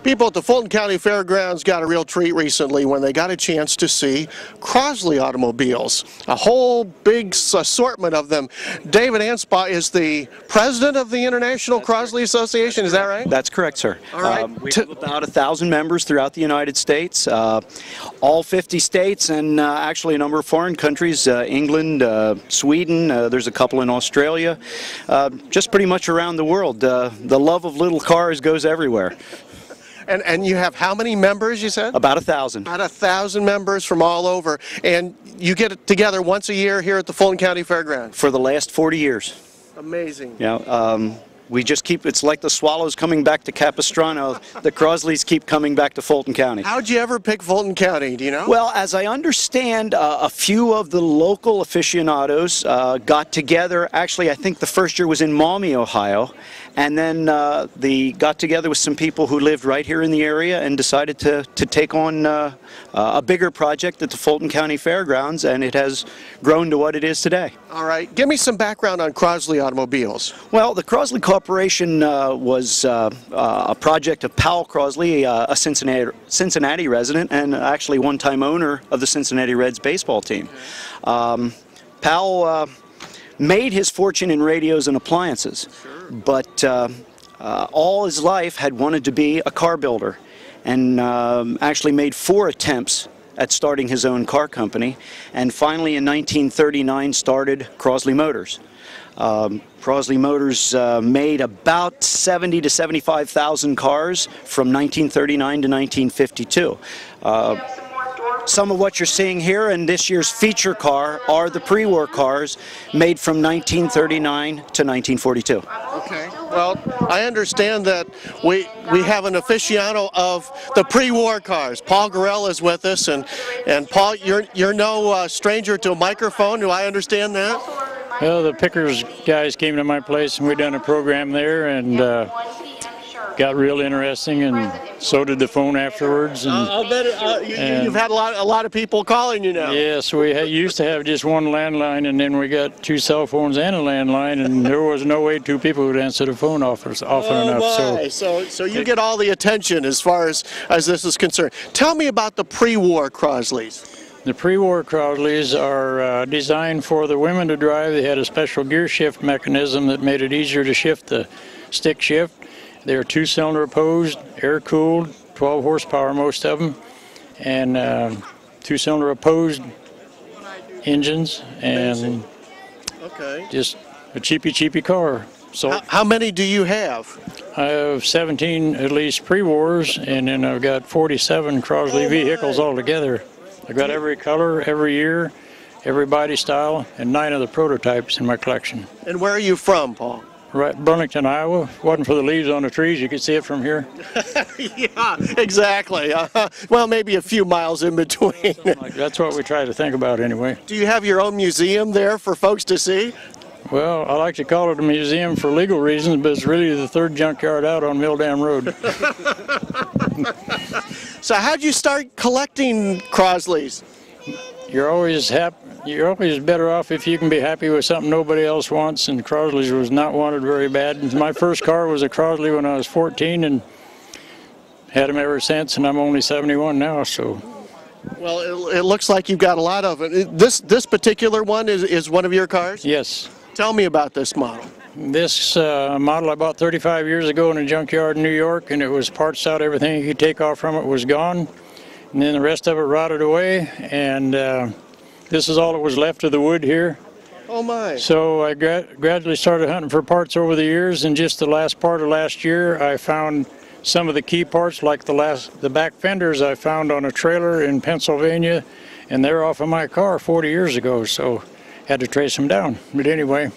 People at the Fulton County Fairgrounds got a real treat recently when they got a chance to see Crosley automobiles, a whole big assortment of them. David Anspaugh is the president of the International Crosley Association, is that right? That's correct, sir. All right. We have about 1,000 members throughout the United States, all 50 states, and actually a number of foreign countries, England, Sweden, there's a couple in Australia, just pretty much around the world. The love of little cars goes everywhere. And you have how many members, you said? About 1,000. About 1,000 members from all over. And you get together once a year here at the Fulton County Fairgrounds? For the last 40 years. Amazing. Yeah. We just keep, it's like the swallows coming back to Capistrano. The Crosleys keep coming back to Fulton County. How'd you ever pick Fulton County, do you know? Well, as I understand, a few of the local aficionados got together. Actually, I think the first year was in Maumee, Ohio. And then they got together with some people who lived right here in the area and decided to take on a bigger project at the Fulton County Fairgrounds, and it has grown to what it is today. All right. Give me some background on Crosley automobiles. Well, the Crosley Corporation was a project of Powell Crosley, a Cincinnati resident and actually one-time owner of the Cincinnati Reds baseball team. Powell made his fortune in radios and appliances, but all his life had wanted to be a car builder, and actually made 4 attempts at starting his own car company, and finally in 1939 started Crosley Motors. Crosley Motors made about 70 to 75,000 cars from 1939 to 1952. Some of what you're seeing here in this year's feature car are the pre-war cars made from 1939 to 1942. Okay. Well, I understand that we have an aficionado of the pre-war cars. Paul Gorell is with us, and Paul, you're no stranger to a microphone. Do I understand that? Well, the Pickers guys came to my place and we done a program there, and got real interesting, and so did the phone afterwards. And, I'll bet you've had a lot of people calling you now. Yes, we used to have just one landline, and then we got 2 cell phones and a landline, and there was no way 2 people would answer the phone often enough. So you get all the attention as far as this is concerned. Tell me about the pre-war Crosleys. The pre-war Crosleys are designed for the women to drive. They had a special gear shift mechanism that made it easier to shift the stick shift. They're 2-cylinder opposed, air-cooled, 12 horsepower most of them, and 2-cylinder opposed engines, and just a cheapy car. So how many do you have? I have 17 at least pre-wars, and then I've got 47 Crosley vehicles altogether. I've got every color, every year, every body style, and 9 of the prototypes in my collection. And where are you from, Paul? Right, Burlington, Iowa. If it wasn't for the leaves on the trees, you could see it from here. Yeah, exactly. Well, maybe a few miles in between. That's what we try to think about anyway. Do you have your own museum there for folks to see? Well, I like to call it a museum for legal reasons, but it's really the 3rd junkyard out on Mill Dam Road. So how'd you start collecting Crosleys? You're always better off if you can be happy with something nobody else wants, and Crosleys was not wanted very bad. My first car was a Crosley when I was 14, and had them ever since, and I'm only 71 now, so. Well, it looks like you've got a lot of it. This particular one is one of your cars? Yes. Tell me about this model. This model I bought 35 years ago in a junkyard in New York, and it was parts out. Everything you could take off from it was gone, and then the rest of it rotted away, and this is all that was left of the wood here. Oh my. So I gradually started hunting for parts over the years, and just the last part of last year I found some of the key parts, like the back fenders I found on a trailer in Pennsylvania, and they're off of my car 40 years ago, so had to trace them down. But anyway,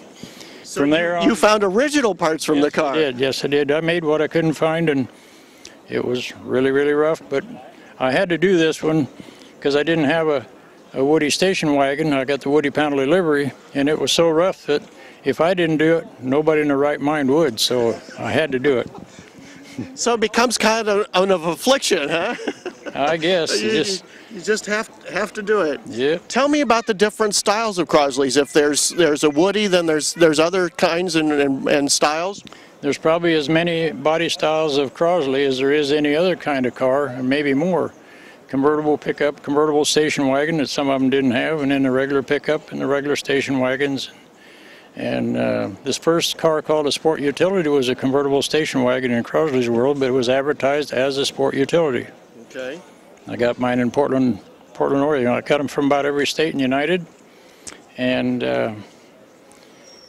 so from there on, you found original parts from the car? Yes, I did. I made what I couldn't find, and it was really, really rough, but I had to do this one because I didn't have a Woody station wagon. I got the Woody Panteley livery, and it was so rough that if I didn't do it, nobody in their right mind would, so I had to do it. So it becomes kind of an affliction, huh? I guess. You just have to do it. Yeah. Tell me about the different styles of Crosleys. If there's a Woody, then there's other kinds and styles. there's probably as many body styles of Crosley as there is any other kind of car, and maybe more. Convertible pickup, convertible station wagon that some of them didn't have, and then the regular pickup and the regular station wagons. And this first car called a sport utility was a convertible station wagon in Crosley's world, but it was advertised as a sport utility. Okay. I got mine in Portland, Oregon. I got them from about every state in United, and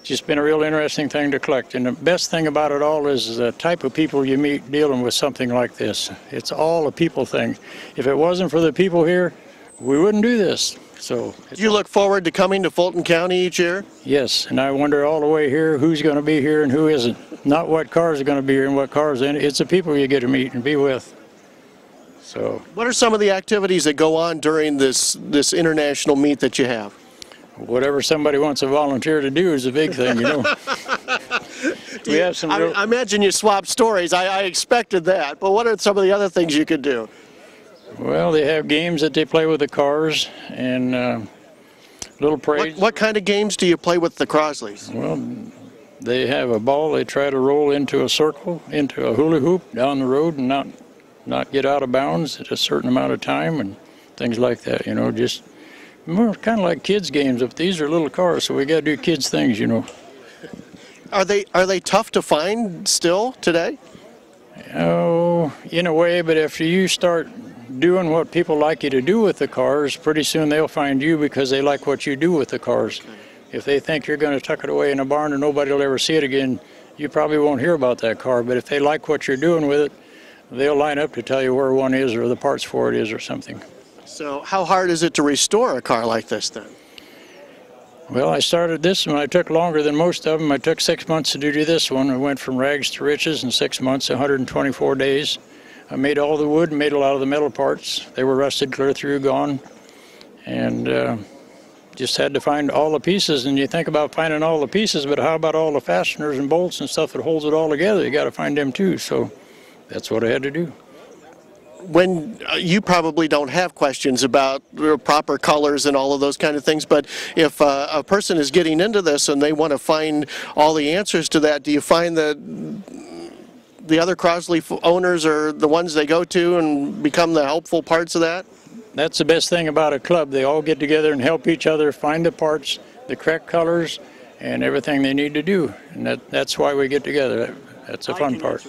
just been a real interesting thing to collect. And the best thing about it all is the type of people you meet dealing with something like this. It's all a people thing. If it wasn't for the people here, we wouldn't do this. So Do you look forward to coming to Fulton County each year? yes, and I wonder all the way here who's going to be here and who isn't. Not what cars are going to be here and what cars in it. It's the people you get to meet and be with. So What are some of the activities that go on during this international meet that you have? whatever somebody wants to volunteer to do is a big thing, you know. We have some real... I imagine you swap stories. I expected that. But what are some of the other things you could do? Well, they have games that they play with the cars and little parades. What kind of games do you play with the Crosleys? Well, they have a ball they try to roll into a circle, into a hula hoop down the road and not get out of bounds at a certain amount of time and things like that, you know, just more kind of like kids games. If these are little cars, so we got to do kids things, you know. Are they tough to find still today? Oh, in a way, but after you start doing what people like you to do with the cars, pretty soon they'll find you because they like what you do with the cars. If they think you're going to tuck it away in a barn and nobody will ever see it again, you probably won't hear about that car. But if they like what you're doing with it, they'll line up to tell you where one is or the parts for it is or something. So how hard is it to restore a car like this then? Well, I started this one. I took longer than most of them. I took 6 months to do this one. I went from rags to riches in 6 months, 124 days. I made all the wood, made a lot of the metal parts. They were rusted clear through, gone. And just had to find all the pieces. And you think about finding all the pieces, but how about all the fasteners and bolts and stuff that holds it all together? You got to find them too. So that's what I had to do. When you probably don't have questions about proper colors and all of those kind of things, but if a person is getting into this and they want to find all the answers to that, do you find that the other Crosley owners are the ones they go to and become the helpful parts of that? That's the best thing about a club. They all get together and help each other find the parts, the correct colors, and everything they need to do. And that's why we get together. That's the fun part.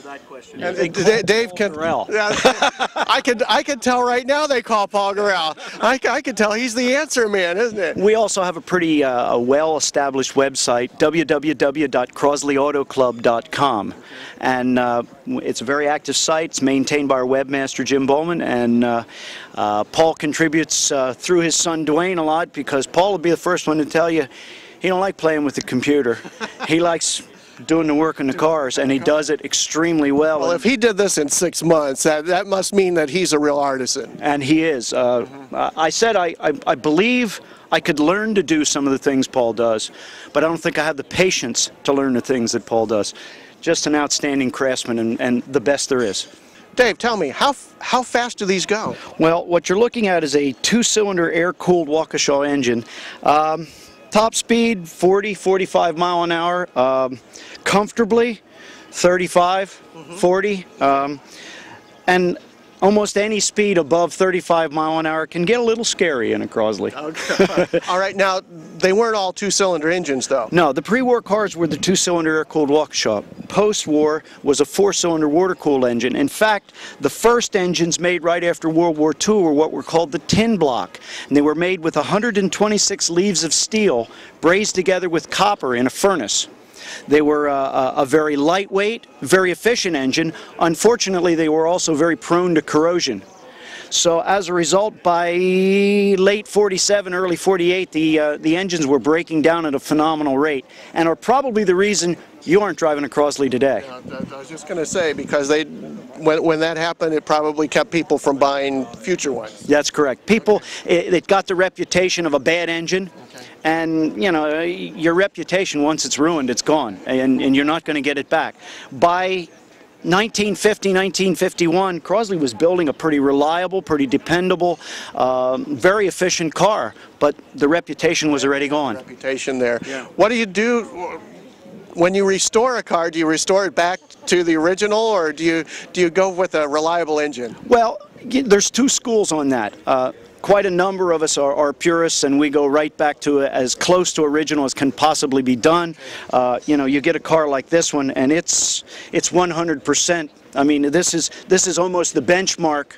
Dave can. I can tell right now they call Paul Gorell. I can tell he's the answer man, isn't it? We also have a pretty well-established website, www.CrosleyAutoClub.com, and it's a very active site. It's maintained by our webmaster Jim Bowman, and Paul contributes through his son Dwayne a lot, because Paul will be the first one to tell you he don't like playing with the computer. He likes doing the work in the cars, and he does it extremely well. Well, if he did this in 6 months, that must mean that he's a real artisan. And he is. I said I believe I could learn to do some of the things Paul does, but I don't think I have the patience to learn the things that Paul does. Just an outstanding craftsman, and the best there is. Dave, tell me, how fast do these go? Well, what you're looking at is a 2-cylinder air-cooled Waukesha engine. Top speed 40, 45 mile an hour, comfortably 35, 40, and almost any speed above 35 mile an hour can get a little scary in a Crosley. Okay. All right, now they weren't all 2-cylinder engines though. No, the pre-war cars were the 2-cylinder air-cooled Waukesha. Post-war was a 4-cylinder water-cooled engine. In fact, the first engines made right after World War II were what were called the tin block, and they were made with 126 leaves of steel brazed together with copper in a furnace. They were a very lightweight, very efficient engine. Unfortunately, they were also very prone to corrosion. So as a result, by late 47, early 48, the engines were breaking down at a phenomenal rate, and are probably the reason you aren't driving a Crosley today. I was just going to say, because when that happened, it probably kept people from buying future ones. That's correct. People, it got the reputation of a bad engine. Okay. And, you know, your reputation, once it's ruined, it's gone, and you're not going to get it back. By 1950, 1951, Crosley was building a pretty reliable, pretty dependable, very efficient car, but the reputation was already gone. Reputation there. Yeah. What do you do? when you restore a car, do you restore it back to the original, or do you go with a reliable engine? Well, there's two schools on that. Quite a number of us are purists, and we go right back to as close to original as can possibly be done. You know, you get a car like this one, and it's 100%. I mean, this is almost the benchmark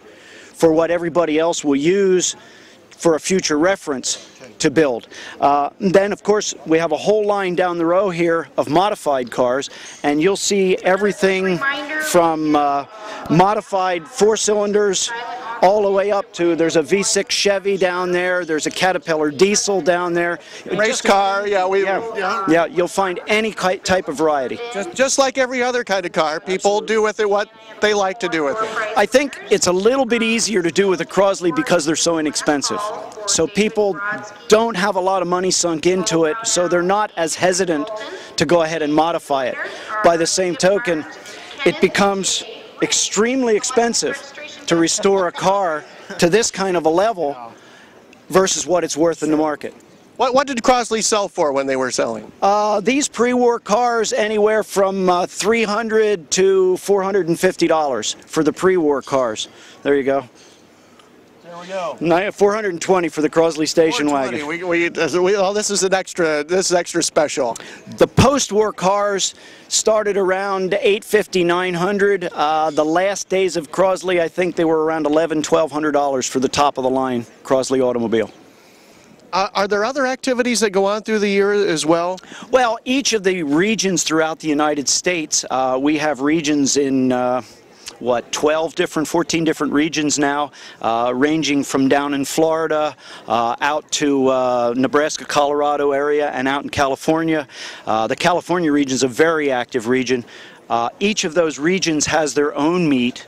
for what everybody else will use for a future reference to build. Then, of course, we have a whole line down the row here of modified cars, and you'll see everything from modified 4-cylinders all the way up to, there's a V6 Chevy down there, there's a Caterpillar diesel down there. Race car, yeah, you'll find any type of variety. Just like every other kind of car, people do with it what they like to do with it. I think it's a little bit easier to do with a Crosley because they're so inexpensive. So people don't have a lot of money sunk into it, so they're not as hesitant to go ahead and modify it. By the same token, it becomes extremely expensive to restore a car to this kind of a level versus what it's worth in the market. What did Crosley sell for when they were selling? These pre-war cars, anywhere from $300 to $450 for the pre-war cars. There you go. There we go. $420 for the Crosley station wagon. This is extra special. The post-war cars started around $850, $900. The last days of Crosley, I think they were around $1,100, $1,200 for the top of the line Crosley automobile. Are there other activities that go on through the year as well? Well, each of the regions throughout the United States, we have regions in 14 different regions now, ranging from down in Florida out to Nebraska, Colorado area, and out in California. The California region is a very active region. Each of those regions has their own meet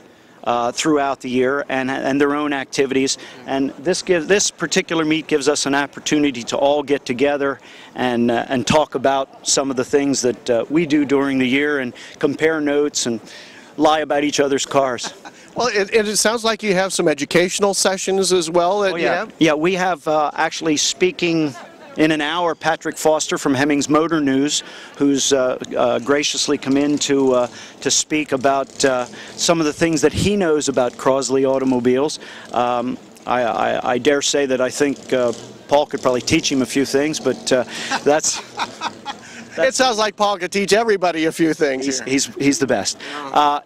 throughout the year and their own activities, and this particular meet gives us an opportunity to all get together and talk about some of the things that we do during the year and compare notes and lie about each other's cars. Well, it sounds like you have some educational sessions as well. That you have? Yeah, we have actually speaking in an hour Patrick Foster from Hemmings Motor News, who's graciously come in to speak about some of the things that he knows about Crosley automobiles. I dare say that I think Paul could probably teach him a few things, but that's... It sounds like Paul could teach everybody a few things. He's the best.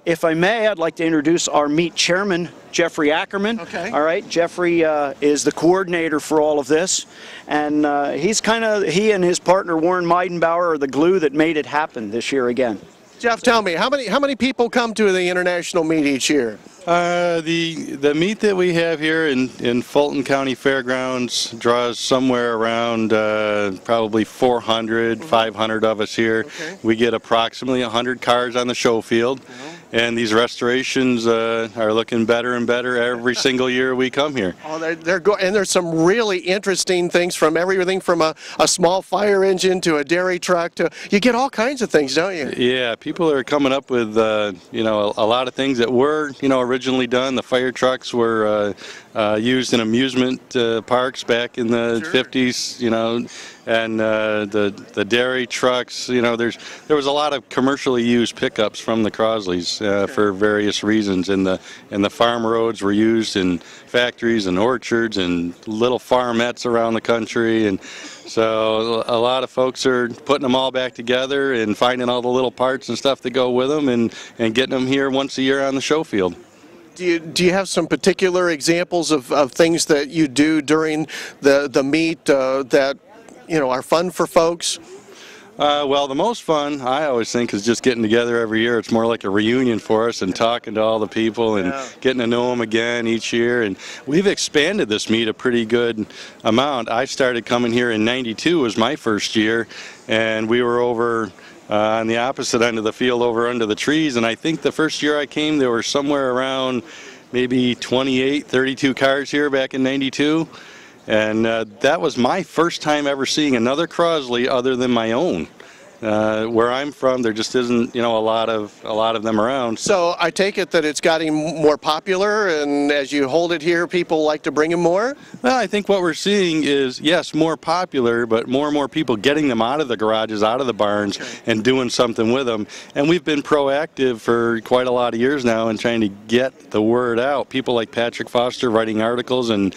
If I may, I'd like to introduce our meet chairman, Jeffrey Ackerman. Okay. All right, Jeffrey is the coordinator for all of this, and he and his partner Warren Meidenbauer are the glue that made it happen this year again. Jeff, tell me, how many people come to the international meet each year? The meet that we have here in Fulton County Fairgrounds draws somewhere around probably 400, 500 of us here. Okay. We get approximately 100 cars on the show field, and these restorations are looking better and better every single year we come here. Oh, and there's some really interesting things, from everything from a small fire engine to a dairy truck to, you get all kinds of things, don't you? Yeah, people are coming up with you know, a lot of things that were, you know, originally done. The fire trucks were used in amusement parks back in the 50s, you know, and the dairy trucks, you know, there was a lot of commercially used pickups from the Crosleys for various reasons, and the farm roads were used in factories and orchards and little farmettes around the country, and so a lot of folks are putting them all back together and finding all the little parts and stuff that go with them and getting them here once a year on the show field. Do you have some particular examples of things that you do during the meet that, you know, are fun for folks? Well, the most fun, I always think, is just getting together every year. It's more like a reunion for us, and talking to all the people and getting to know them again each year. And we've expanded this meet a pretty good amount. I started coming here in '92, was my first year, and we were over on the opposite end of the field, over under the trees, and I think the first year I came there were somewhere around maybe 28, 32 cars here back in '92, and that was my first time ever seeing another Crosley other than my own. Where I'm from, there just isn't, you know, a lot of them around. So I take it that it's getting more popular, and as you hold it here, people like to bring them more? Well, I think what we're seeing is, yes, more popular, but more and more people getting them out of the garages, out of the barns, and doing something with them. And we've been proactive for quite a lot of years now in trying to get the word out. People like Patrick Foster writing articles in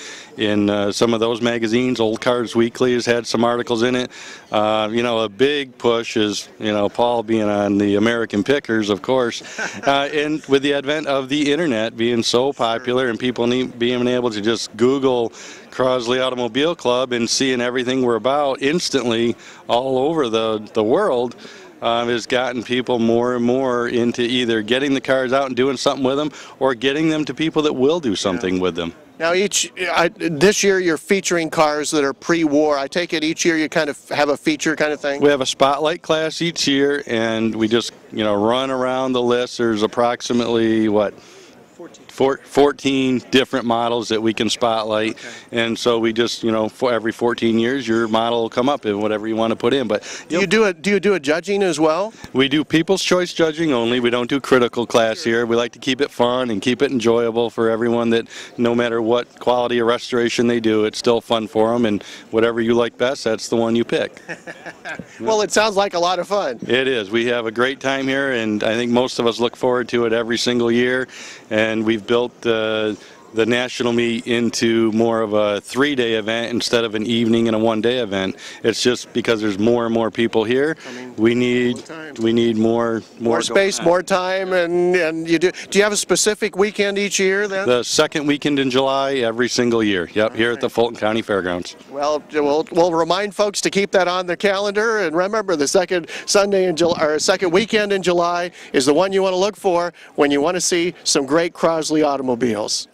some of those magazines. Old Cars Weekly has had some articles in it. You know, a big push is, you know, Paul being on the American Pickers, of course, and with the advent of the internet being so popular and people being able to just Google Crosley Automobile Club and seeing everything we're about instantly all over the world, has gotten people more and more into either getting the cars out and doing something with them or getting them to people that will do something with them. Now, this year you're featuring cars that are pre-war. I take it each year you kind of have a feature kind of thing? We have a spotlight class each year, and we just, you know, run around the list. There's approximately, what, 14 different models that we can spotlight, and so we just, you know, for every 14 years your model will come up and whatever you want to put in. But do you do a judging as well? We do people's choice judging only. We don't do critical class here. We like to keep it fun and keep it enjoyable for everyone, that no matter what quality of restoration they do, it's still fun for them, and whatever you like best, that's the one you pick. Well, it sounds like a lot of fun. It is. We have a great time here, and I think most of us look forward to it every single year. And we've built the national meet into more of a 3-day event instead of an evening and a 1-day event. It's just because there's more and more people here. We need more space, more time, and you do you have a specific weekend each year then? The second weekend in July every single year. Yep, here at the Fulton County Fairgrounds. Well, we'll remind folks to keep that on their calendar, and remember, the second Sunday in July, or second weekend in July, is the one you want to look for when you want to see some great Crosley automobiles.